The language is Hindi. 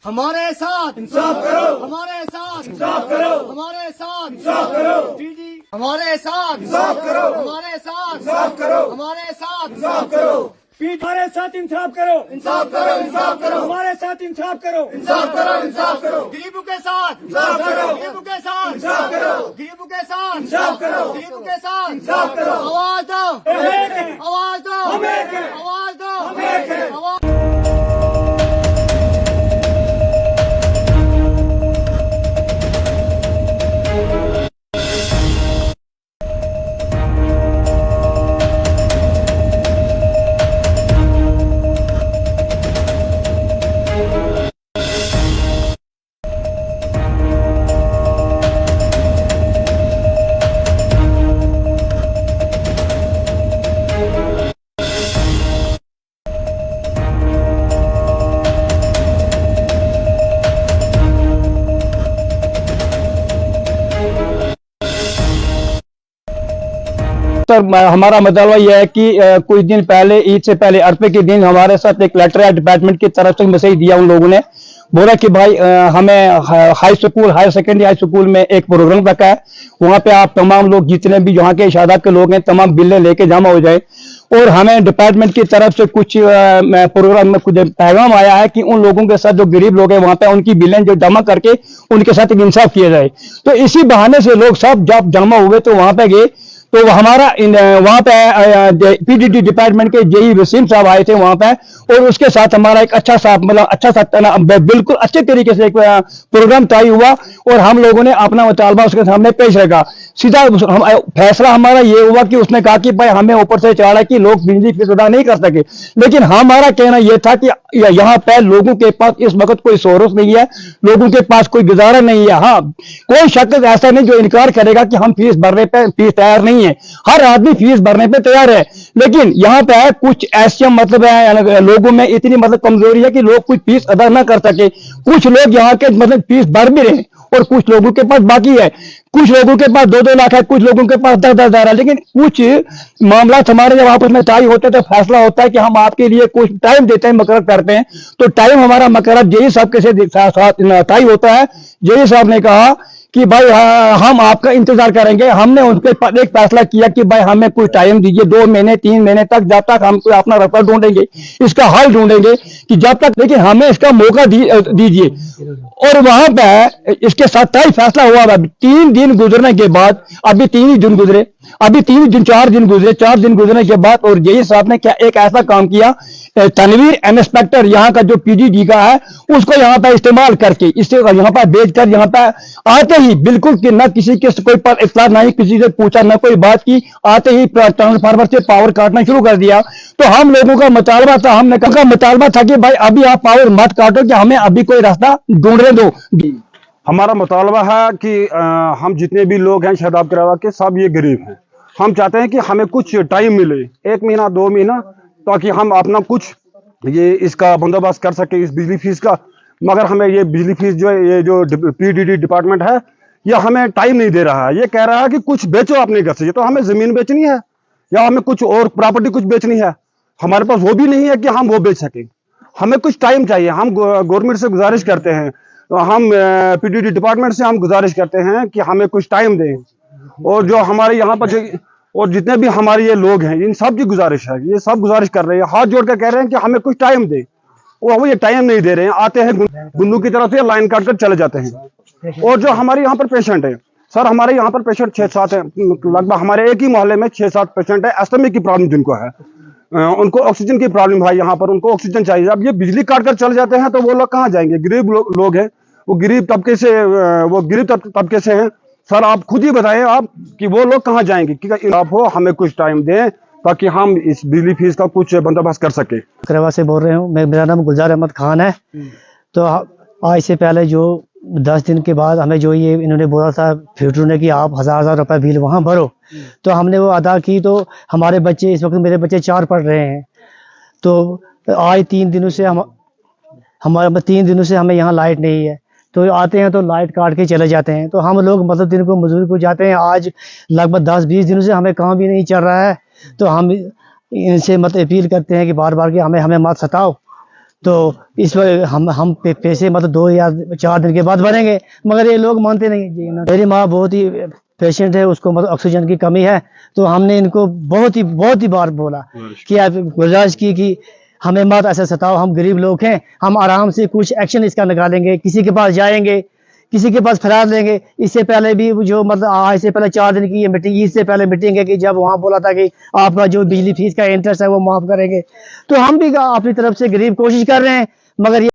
हमारे साथ इंसाफ करो, हमारे साथ इंसाफ करो, हमारे साथ इंसाफ करो, हमारे साथ इंसाफ करो, हमारे साथ इंसाफ करो, हमारे साथ इंसाफ करो, हमारे साथ इंसाफ करो, इंसाफ करो, इंसाफ करो, हमारे साथ इंसाफ करो, इंसाफ करो, इंसाफ करो, गरीबों के साथ इंसाफ करो, गरीबों के साथ इंसाफ करो, गरीबों के साथ इंसाफ करो, गरीबों के साथ इंसाफ करो। आवाज दो, आवाज दो, आवाज दो, आवाज। सर हमारा मतलब यह है कि कुछ दिन पहले, ईद से पहले, अरफे के दिन हमारे साथ एक लेटर है डिपार्टमेंट की तरफ से मैसेज दिया उन लोगों ने। बोला कि भाई हमें high school, higher secondary high school में एक प्रोग्राम रखा है, वहां पे आप तमाम लोग जितने भी यहाँ के इशादात के लोग हैं तमाम बिल्ले लेके जमा हो जाए। और हमें डिपार्टमेंट की तरफ से कुछ प्रोग्राम में कुछ पैगाम आया है कि उन लोगों के साथ जो गरीब लोग हैं वहां पे उनकी बिलें जो जमा करके उनके साथ एक इंसाफ किया जाए। तो इसी बहाने से लोग सब जब जमा हुए तो वहां पे गए, तो हमारा वहां पे पीडीडी डिपार्टमेंट के जेई वसीम साहब आए थे वहां पे, और उसके साथ हमारा एक अच्छा सा मतलब अच्छा सा बिल्कुल अच्छे तरीके से एक प्रोग्राम तय हुआ और हम लोगों ने अपना मुतालबा उसके सामने पेश रखा। सीधा फैसला हमारा ये हुआ कि उसने कहा कि भाई हमें ऊपर से चढ़ा कि लोग बिजली फीस अदा नहीं कर सके, लेकिन हमारा कहना यह था कि यहाँ पे लोगों के पास इस वक्त कोई सोर्स नहीं है, लोगों के पास कोई गुजारा नहीं है। हाँ, कोई शख्स ऐसा नहीं जो इनकार करेगा कि हम फीस भरने पे फीस तैयार नहीं है, हर आदमी फीस भरने पे तैयार है, लेकिन यहाँ पे कुछ ऐसे मतलब है लोगों में इतनी मतलब कमजोरी है कि लोग कुछ फीस अदा ना कर सके। कुछ लोग यहाँ के मतलब फीस भर भी रहे और कुछ लोगों के पास बाकी है, कुछ लोगों के पास 2-2 लाख है, कुछ लोगों के पास 10-10 हजार है। लेकिन कुछ मामला हमारे जब आपस में तय होते तो फैसला होता है कि हम आपके लिए कुछ टाइम देते हैं, मुकर्रर करते हैं। तो टाइम हमारा मुकर्रर जेई साहब के साथ तय होता है। जेई साहब ने कहा कि भाई हम आपका इंतजार करेंगे। हमने उनके एक फैसला किया कि भाई हमें कुछ टाइम दीजिए, 2 महीने 3 महीने तक, जब तक हम कोई अपना रास्ता ढूंढेंगे, इसका हल ढूंढेंगे कि जब तक, लेकिन हमें इसका मौका दीजिए। और वहां पे इसके साथ तय फैसला हुआ। 3 दिन गुजरने के बाद, अभी 3 ही दिन गुजरे, अभी 4 दिन गुजरे, 4 दिन गुजरने के बाद और जेई साहब ने क्या एक ऐसा काम किया, तनवीर इंस्पेक्टर यहाँ का जो पीडीडी का है उसको यहाँ पे इस्तेमाल करके इससे यहाँ पे भेजकर यहाँ पे आते ही बिल्कुल कि न किसी के कोई पर इत्तला, ना ही किसी से पूछा, न कोई बात की, आते ही ट्रांसफार्मर से पावर काटना शुरू कर दिया। तो हम लोगों का मुतालबा था, हमने कहा मुतालबा था कि भाई अभी आप पावर मत काटो, कि हमें अभी कोई रास्ता ढूंढने दो। हमारा मुतालबा है कि हम जितने भी लोग हैं शहदाब करावा के, सब ये गरीब हैं। हम चाहते हैं कि हमें कुछ टाइम मिले, 1 महीना 2 महीना, ताकि हम अपना कुछ ये इसका बंदोबस्त कर सके इस बिजली फीस का। मगर हमें ये बिजली फीस जो है, ये जो पीडीडी डिपार्टमेंट है, ये हमें टाइम नहीं दे रहा है। ये कह रहा है कि कुछ बेचो अपने घर से, ये तो हमें जमीन बेचनी है या हमें कुछ और प्रॉपर्टी कुछ बेचनी है, हमारे पास वो भी नहीं है कि हम वो बेच सकें। हमें कुछ टाइम चाहिए। हम गवर्नमेंट से गुजारिश करते हैं, हम पीडीडी डिपार्टमेंट से हम गुजारिश करते हैं कि हमें कुछ टाइम दें। और जो हमारे यहाँ पर जो और जितने भी हमारे ये लोग हैं, इन सब की गुजारिश है, ये सब गुजारिश कर रहे हैं, हाथ जोड़ कर कह रहे हैं कि हमें कुछ टाइम दे। वो ये टाइम नहीं दे रहे हैं, आते हैं गुल्लू की तरफ से लाइन काट कर चले जाते हैं। और जो हमारे यहाँ पर पेशेंट है सर, हमारे यहाँ पर पेशेंट 6-7 है लगभग, हमारे एक ही मोहल्ले में 6-7 पेशेंट है एस्थमा की प्रॉब्लम जिनको है, उनको ऑक्सीजन की प्रॉब्लम है, यहाँ पर उनको ऑक्सीजन चाहिए। अब ये बिजली काट कर चले जाते हैं तो वो लोग कहाँ जाएंगे? गरीब लोग हैं, वो गरीब तबके से हैं। सर आप खुद ही बताएं आप कि वो लोग कहाँ जाएंगे, कि आप हो हमें कुछ टाइम दें ताकि हम इस बिजली फीस का कुछ बंदोबस्त कर सके। करवा से बोल रहे हूँ, मेरा नाम गुलजार अहमद खान है। तो आज से पहले जो 10 दिन के बाद हमें जो ये इन्होंने बोला था फ्यूचर ने कि आप 1000 रुपए बिल वहाँ भरो, तो हमने वो अदा की। तो हमारे बच्चे, इस वक्त मेरे बच्चे 4 पढ़ रहे हैं। तो आज 3 दिनों से हमें यहाँ लाइट नहीं है। तो आते हैं तो लाइट काट के चले जाते हैं। तो हम लोग मतलब दिन को मजदूरी को जाते हैं। आज लगभग 10-20 दिनों से हमें काम भी नहीं चल रहा है। तो हम इनसे मतलब अपील करते हैं कि बार बार कि हमें मत सताओ, तो इस वक्त हम पैसे मतलब 2 या 4 दिन के बाद भरेंगे, मगर ये लोग मानते नहीं जी। मेरी माँ बहुत ही पेशेंट है, उसको मतलब ऑक्सीजन की कमी है, तो हमने इनको बहुत ही बार बोला कि आप गुजारिश की कि हमें मत ऐसा सताओ, हम गरीब लोग हैं, हम आराम से कुछ एक्शन इसका निकालेंगे, किसी के पास जाएंगे, किसी के पास फरार लेंगे। इससे पहले भी जो मतलब आज से पहले 4 दिन की ये मीटिंग, ईद से पहले मीटिंग है कि जब वहाँ बोला था कि आपका जो बिजली फीस का इंटरेस्ट है वो माफ करेंगे, तो हम भी अपनी तरफ से गरीब कोशिश कर रहे हैं, मगर ये